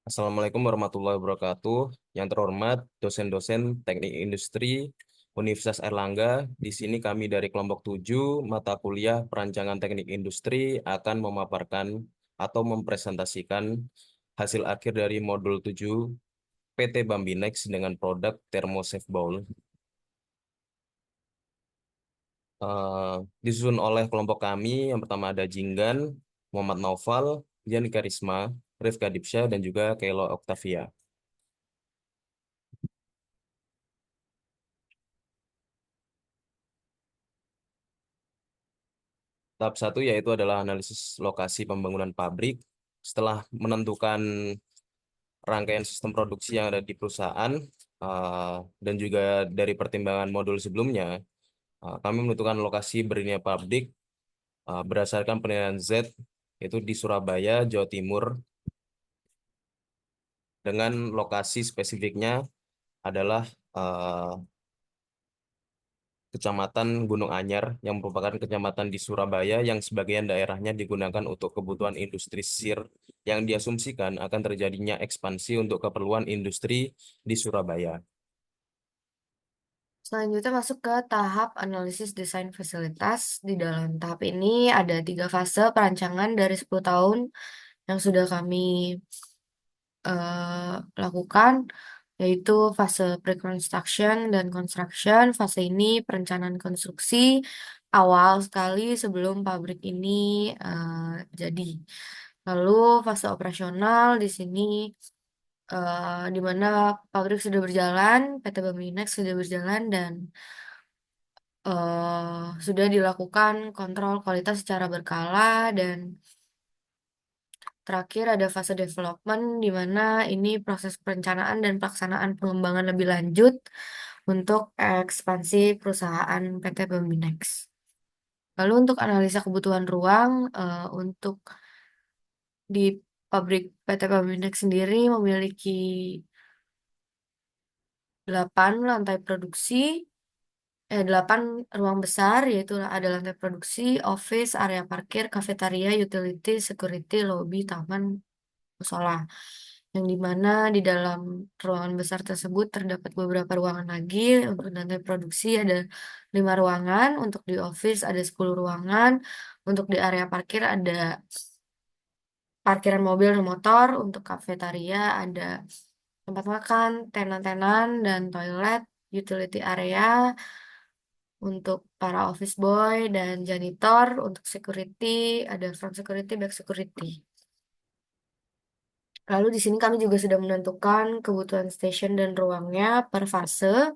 Assalamualaikum warahmatullahi wabarakatuh. Yang terhormat dosen-dosen Teknik Industri Universitas Erlangga, di sini kami dari kelompok 7 mata kuliah Perancangan Teknik Industri akan memaparkan atau mempresentasikan hasil akhir dari modul 7 PT Bambinex dengan produk Thermosafe Bowl. Eh, Disusun oleh kelompok kami, yang pertama ada Jinggan, Muhammad Naufal, Yani Karisma, Rifka Dipsya, dan juga Kelo Octavia. Tahap satu yaitu adalah analisis lokasi pembangunan pabrik. Setelah menentukan rangkaian sistem produksi yang ada di perusahaan dan juga dari pertimbangan modul sebelumnya, kami menentukan lokasi berdirinya pabrik berdasarkan penilaian Z, yaitu di Surabaya, Jawa Timur, dengan lokasi spesifiknya adalah eh, Kecamatan Gunung Anyar yang merupakan kecamatan di Surabaya yang sebagian daerahnya digunakan untuk kebutuhan industri sir yang diasumsikan akan terjadinya ekspansi untuk keperluan industri di Surabaya. Selanjutnya masuk ke tahap analisis desain fasilitas. Di dalam tahap ini ada 3 fase perancangan dari 10 tahun yang sudah kami lakukan, yaitu fase pre-construction dan construction. Fase ini perencanaan konstruksi awal sekali sebelum pabrik ini jadi. Lalu fase operasional di sini di mana pabrik sudah berjalan, PT Baminex sudah berjalan dan sudah dilakukan kontrol kualitas secara berkala dan terakhir ada fase development di mana ini proses perencanaan dan pelaksanaan pengembangan lebih lanjut untuk ekspansi perusahaan PT Baminex. Lalu untuk analisa kebutuhan ruang untuk di pabrik PT Baminex sendiri memiliki 8 lantai produksi 8 ruang besar, yaitu ada lantai produksi, office, area parkir, kafetaria, utility, security, lobby, taman, musola. Yang dimana di dalam ruangan besar tersebut terdapat beberapa ruangan lagi. Untuk lantai produksi ada 5 ruangan, untuk di office ada 10 ruangan, untuk di area parkir ada parkiran mobil dan motor, untuk kafetaria ada tempat makan, tenan-tenan, dan toilet, utility area, untuk para office boy dan janitor, untuk security, ada front security, back security. Lalu di sini kami juga sudah menentukan kebutuhan station dan ruangnya per fase,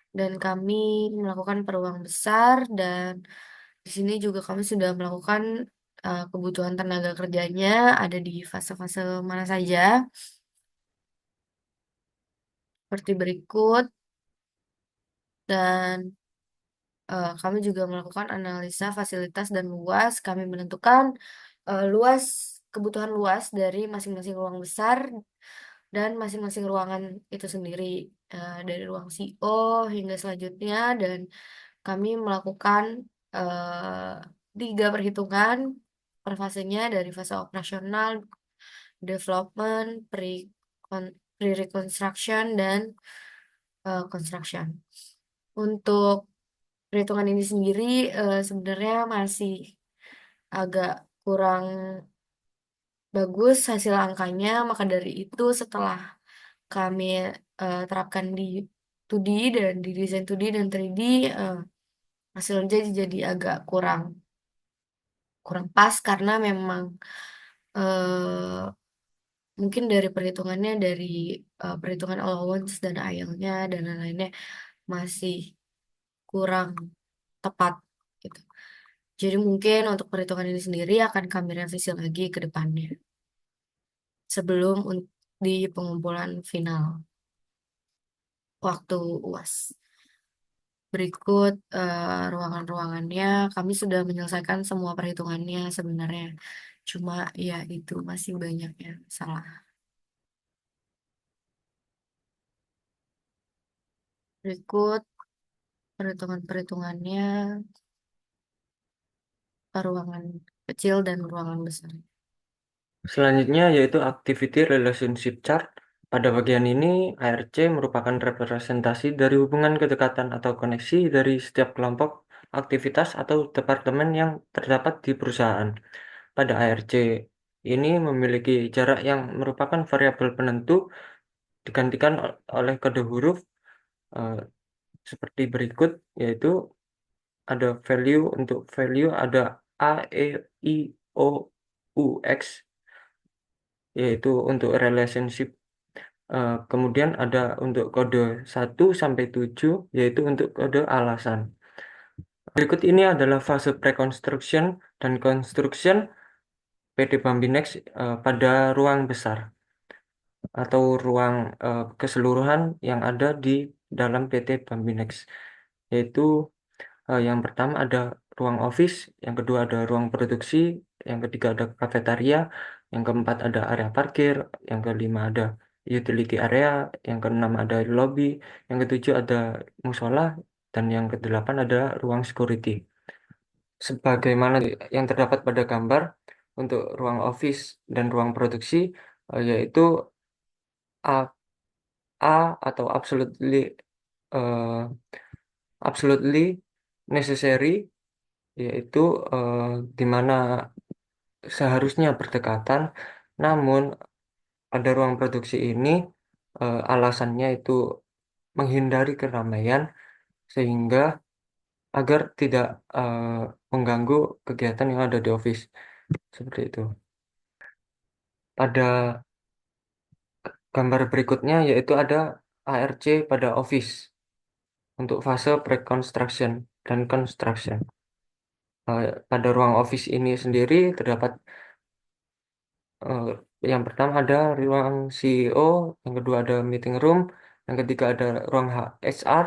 dan kami melakukan per ruang besar, dan di sini juga kami sudah melakukan kebutuhan tenaga kerjanya ada di fase-fase mana saja, seperti berikut, dan kami juga melakukan analisa fasilitas dan luas. Kami menentukan luas kebutuhan luas dari masing-masing ruang besar dan masing-masing ruangan itu sendiri, dari ruang CO hingga selanjutnya, dan kami melakukan 3 perhitungan per fasenya dari fase operasional, development, pre-reconstruction, dan construction. Untuk perhitungan ini sendiri sebenarnya masih agak kurang bagus hasil angkanya, maka dari itu setelah kami terapkan di 2D dan di desain 2D dan 3D, hasilnya jadi agak kurang kurang pas karena memang eh, mungkin dari perhitungannya dari perhitungan allowance dan IL-nya dan lain-lainnya masih kurang tepat gitu. Jadi mungkin untuk perhitungan ini sendiri akan kami revisi lagi ke depannya sebelum di pengumpulan final waktu UAS. Berikut ruangan-ruangannya, kami sudah menyelesaikan semua perhitungannya sebenarnya. Cuma ya itu masih banyak ya salah. Berikut perhitungan-perhitungannya, ruangan kecil dan ruangan besar. Selanjutnya yaitu Activity Relationship Chart. Pada bagian ini, ARC merupakan representasi dari hubungan kedekatan atau koneksi dari setiap kelompok aktivitas atau departemen yang terdapat di perusahaan. Pada ARC ini memiliki jarak yang merupakan variabel penentu digantikan oleh kode huruf eh, seperti berikut, yaitu ada value. Untuk value ada A, E, I, O, U, X, yaitu untuk relationship. Kemudian ada untuk kode 1 sampai 7, yaitu untuk kode alasan. Berikut ini adalah fase pre-construction dan construction PT Bambinex pada ruang besar atau ruang keseluruhan yang ada di dalam PT Bambinex, yaitu yang pertama ada ruang office, yang kedua ada ruang produksi, yang ketiga ada kafetaria, yang keempat ada area parkir, yang kelima ada utility area, yang keenam ada lobby, yang ketujuh ada musola, dan yang kedelapan ada ruang security. Sebagaimana yang terdapat pada gambar, untuk ruang office dan ruang produksi yaitu A, A atau eh, absolutely necessary, yaitu eh, di mana seharusnya berdekatan, namun pada ruang produksi ini alasannya itu menghindari keramaian sehingga agar tidak eh, mengganggu kegiatan yang ada di office, seperti itu. Pada gambar berikutnya yaitu ada ARC pada office untuk fase pre-construction dan construction. Pada ruang office ini sendiri terdapat Eh, yang pertama ada ruang CEO, yang kedua ada meeting room, yang ketiga ada ruang HR,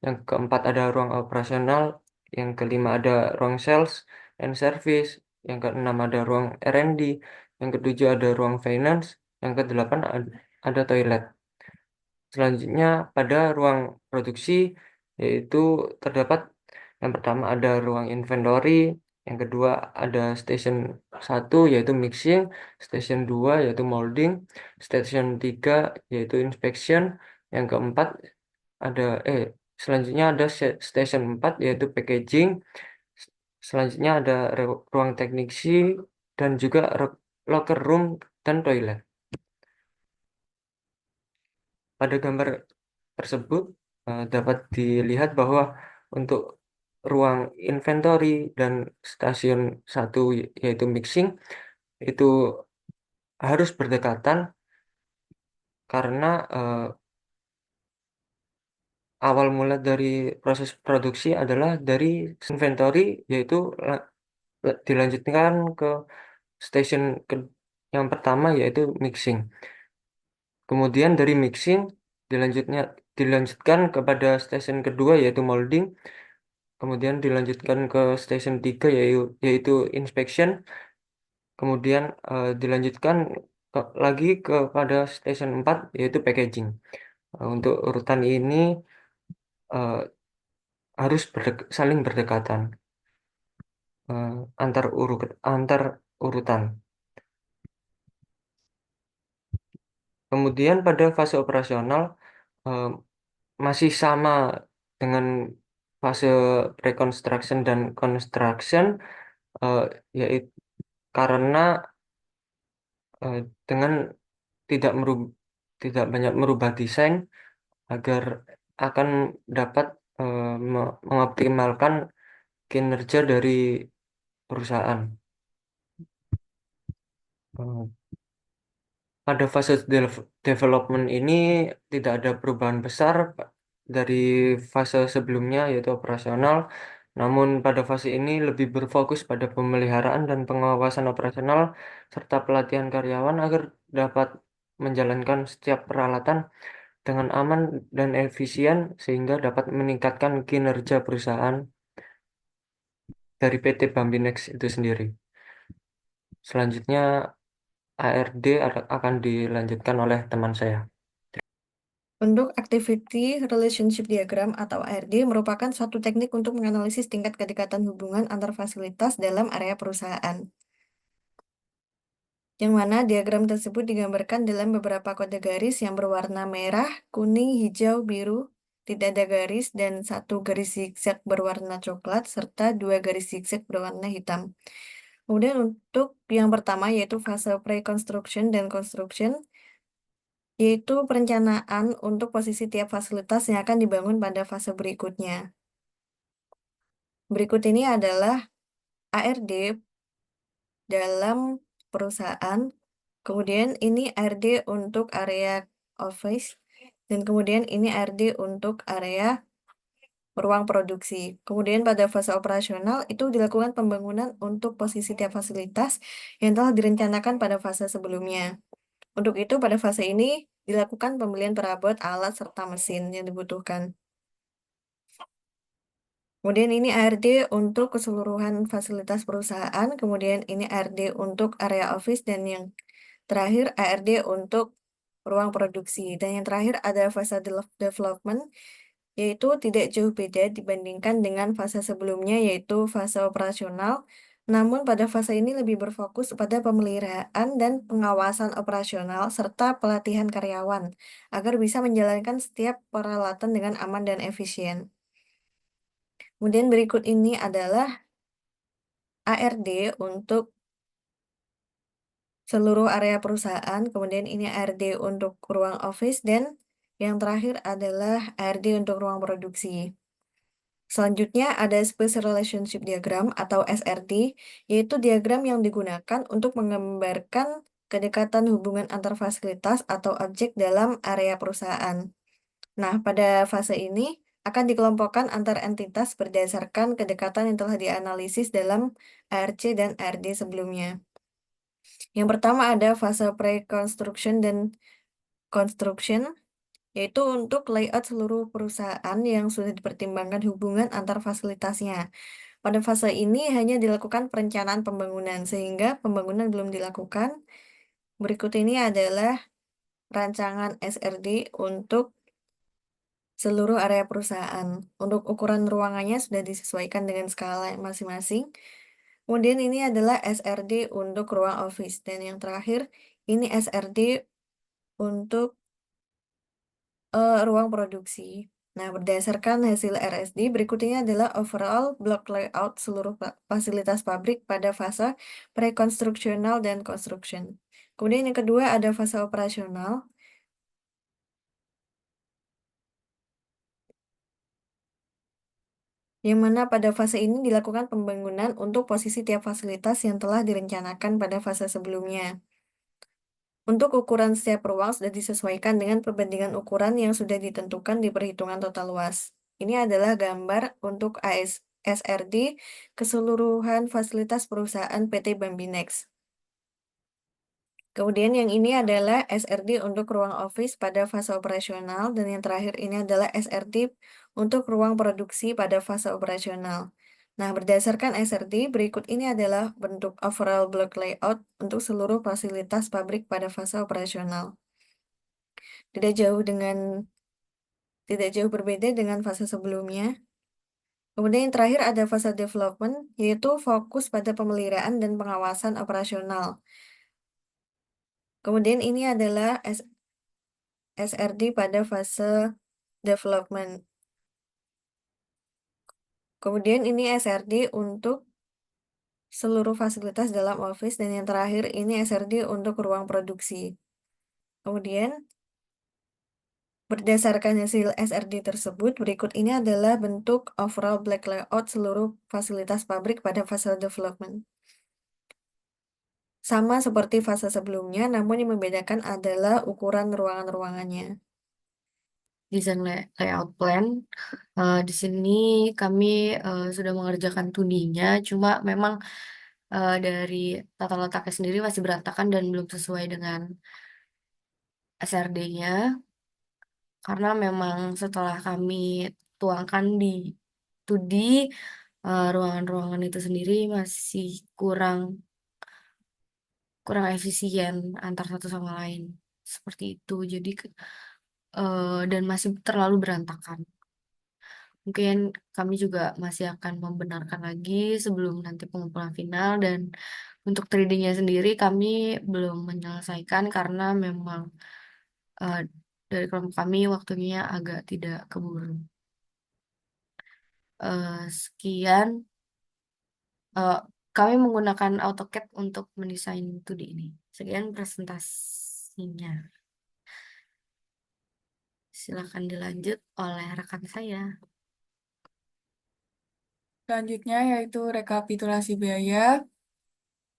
yang keempat ada ruang operasional, yang kelima ada ruang sales and service, yang keenam ada ruang R&D, yang ketujuh ada ruang finance, yang kedelapan ada toilet. Selanjutnya pada ruang produksi yaitu terdapat yang pertama ada ruang inventory, yang kedua ada station 1 yaitu mixing, station 2 yaitu molding, station 3 yaitu inspection, yang keempat ada selanjutnya ada station 4 yaitu packaging, selanjutnya ada ruang teknisi dan juga locker room dan toilet. Pada gambar tersebut dapat dilihat bahwa untuk ruang inventory dan stasiun 1 yaitu mixing itu harus berdekatan karena awal mula dari proses produksi adalah dari inventory, yaitu dilanjutkan ke station yang pertama yaitu mixing. Kemudian dari mixing dilanjutkan kepada stasiun kedua yaitu molding. Kemudian dilanjutkan ke station 3 yaitu inspection, kemudian dilanjutkan lagi kepada station 4 yaitu packaging. Untuk urutan ini eh, harus saling berdekatan eh, antar urutan. Kemudian pada fase operasional eh, masih sama dengan fase reconstruction dan construction, eh, yaitu karena eh, dengan tidak tidak banyak merubah desain agar akan dapat mengoptimalkan kinerja dari perusahaan. Eh, Pada fase development ini tidak ada perubahan besar dari fase sebelumnya yaitu operasional. Namun pada fase ini lebih berfokus pada pemeliharaan dan pengawasan operasional serta pelatihan karyawan agar dapat menjalankan setiap peralatan dengan aman dan efisien sehingga dapat meningkatkan kinerja perusahaan dari PT Bambinex itu sendiri. Selanjutnya ARD akan dilanjutkan oleh teman saya. Untuk Activity Relationship Diagram atau ARD merupakan suatu teknik untuk menganalisis tingkat kedekatan hubungan antar fasilitas dalam area perusahaan. yang mana diagram tersebut digambarkan dalam beberapa kode garis yang berwarna merah, kuning, hijau, biru, tidak ada garis, dan satu garis zigzag berwarna coklat, serta dua garis zigzag berwarna hitam. Kemudian untuk yang pertama yaitu fase pre-construction dan construction, yaitu perencanaan untuk posisi tiap fasilitas yang akan dibangun pada fase berikutnya. Berikut ini adalah ARD dalam perusahaan, kemudian ini ARD untuk area office, dan kemudian ini ARD untuk area ruang produksi. Kemudian pada fase operasional itu dilakukan pembangunan untuk posisi tiap fasilitas yang telah direncanakan pada fase sebelumnya. Untuk itu pada fase ini dilakukan pembelian perabot, alat, serta mesin yang dibutuhkan. Kemudian ini ARD untuk keseluruhan fasilitas perusahaan, kemudian ini ARD untuk area office, dan yang terakhir ARD untuk ruang produksi. Dan yang terakhir ada fase development, yaitu tidak jauh beda dibandingkan dengan fase sebelumnya, yaitu fase operasional. Namun pada fase ini lebih berfokus pada pemeliharaan dan pengawasan operasional serta pelatihan karyawan agar bisa menjalankan setiap peralatan dengan aman dan efisien. Kemudian berikut ini adalah ARD untuk seluruh area perusahaan, kemudian ini ARD untuk ruang office, dan yang terakhir adalah ARD untuk ruang produksi. Selanjutnya ada Space Relationship Diagram atau SRD, yaitu diagram yang digunakan untuk menggambarkan kedekatan hubungan antar fasilitas atau objek dalam area perusahaan. Nah, pada fase ini akan dikelompokkan antar entitas berdasarkan kedekatan yang telah dianalisis dalam ARC dan ARD sebelumnya. Yang pertama ada fase pre-construction dan construction, yaitu untuk layout seluruh perusahaan yang sudah dipertimbangkan hubungan antar fasilitasnya. Pada fase ini hanya dilakukan perencanaan pembangunan, sehingga pembangunan belum dilakukan. Berikut ini adalah rancangan SRD untuk seluruh area perusahaan. Untuk ukuran ruangannya sudah disesuaikan dengan skala masing-masing. Kemudian ini adalah SRD untuk ruang office. Dan yang terakhir, ini SRD untuk ruang produksi. Nah, berdasarkan hasil RSD, berikut ini adalah overall block layout seluruh fasilitas pabrik pada fase pre-konstruksional dan construction. Kemudian yang kedua ada fase operasional, yang mana pada fase ini dilakukan pembangunan untuk posisi tiap fasilitas yang telah direncanakan pada fase sebelumnya. Untuk ukuran setiap ruang sudah disesuaikan dengan perbandingan ukuran yang sudah ditentukan di perhitungan total luas. Ini adalah gambar untuk SRD keseluruhan fasilitas perusahaan PT Bambinex. Kemudian yang ini adalah SRD untuk ruang office pada fase operasional, dan yang terakhir ini adalah SRD untuk ruang produksi pada fase operasional. Nah, berdasarkan SRD, berikut ini adalah bentuk overall block layout untuk seluruh fasilitas pabrik pada fase operasional. Tidak jauh tidak jauh berbeda dengan fase sebelumnya. Kemudian yang terakhir ada fase development, yaitu fokus pada pemeliharaan dan pengawasan operasional. Kemudian ini adalah SRD pada fase development. Kemudian ini SRD untuk seluruh fasilitas dalam office, dan yang terakhir ini SRD untuk ruang produksi. Kemudian berdasarkan hasil SRD tersebut, berikut ini adalah bentuk overall black layout seluruh fasilitas pabrik pada fase development. Sama seperti fase sebelumnya, namun yang membedakan adalah ukuran ruangan-ruangannya. Desain layout plan. Di sini kami sudah mengerjakan 2D-nya, cuma memang dari tata letaknya sendiri masih berantakan dan belum sesuai dengan SRD-nya, karena memang setelah kami tuangkan di 2D, ruangan-ruangan itu sendiri masih kurang kurang efisien antar satu sama lain, seperti itu. Jadi dan masih terlalu berantakan. Mungkin kami juga masih akan membenarkan lagi sebelum nanti pengumpulan final, dan untuk 3D-nya sendiri kami belum menyelesaikan karena memang eh, dari kelompok kami waktunya agak tidak keburu. Sekian, eh, kami menggunakan AutoCAD untuk mendesain 2D ini. Sekian presentasinya. Silakan dilanjut oleh rekan saya. Selanjutnya yaitu rekapitulasi biaya.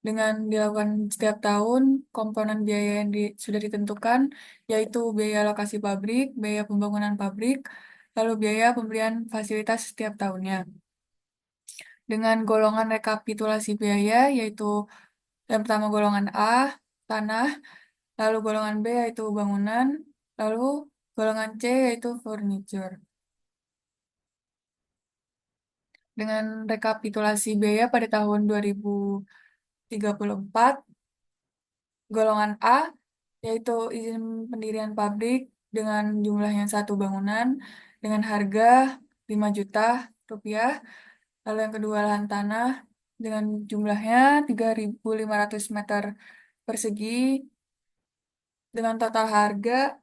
Dengan dilakukan setiap tahun, komponen biaya yang sudah ditentukan, yaitu biaya lokasi pabrik, biaya pembangunan pabrik, lalu biaya pembelian fasilitas setiap tahunnya. Dengan golongan rekapitulasi biaya, yaitu yang pertama golongan A, tanah, lalu golongan B yaitu bangunan, lalu golongan C yaitu furniture. Dengan rekapitulasi biaya pada tahun 2034, golongan A yaitu izin pendirian pabrik dengan jumlahnya 1 bangunan dengan harga 5 juta rupiah. Lalu yang kedua lahan tanah dengan jumlahnya 3.500 meter persegi dengan total harga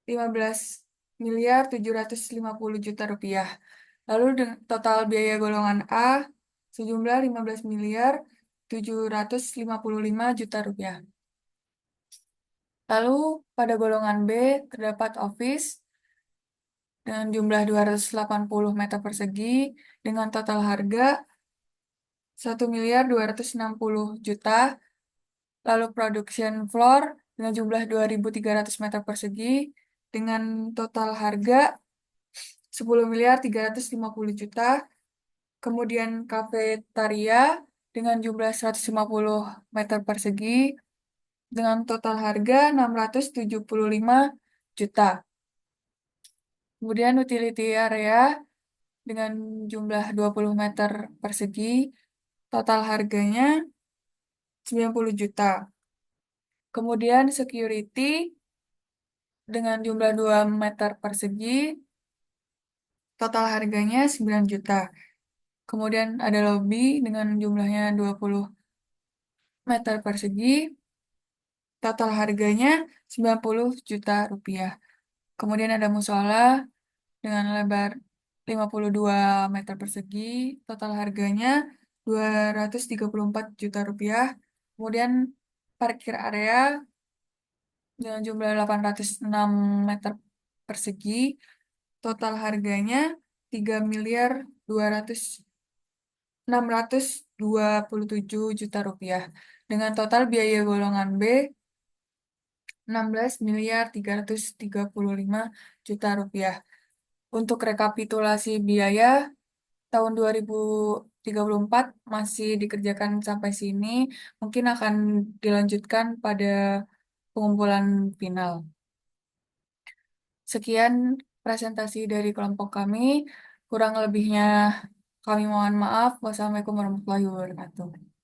15.750 juta rupiah. Lalu total biaya golongan A sejumlah 15.755 juta rupiah. Lalu pada golongan B terdapat office dengan jumlah 280 meter persegi dengan total harga 1.260 juta. Lalu production floor dengan jumlah 2.300 meter persegi dengan total harga 10.350 juta. Kemudian kafetaria dengan jumlah 150 meter persegi dengan total harga 675 juta. Kemudian utility area dengan jumlah 20 meter persegi, total harganya 90 juta. Kemudian security dengan jumlah 2 meter persegi, total harganya 9 juta. Kemudian ada lobby dengan jumlahnya 20 meter persegi, total harganya 90 juta rupiah. Kemudian ada musola dengan lebar 52 meter persegi, total harganya 234 juta rupiah. Kemudian parkir area dengan jumlah 806 meter persegi, total harganya 3.627 juta rupiah. Dengan total biaya golongan B 16.335 juta rupiah. Untuk rekapitulasi biaya tahun 2034 masih dikerjakan sampai sini, mungkin akan dilanjutkan pada pengumpulan final. Sekian presentasi dari kelompok kami, kurang lebihnya kami mohon maaf. Wassalamualaikum warahmatullahi wabarakatuh.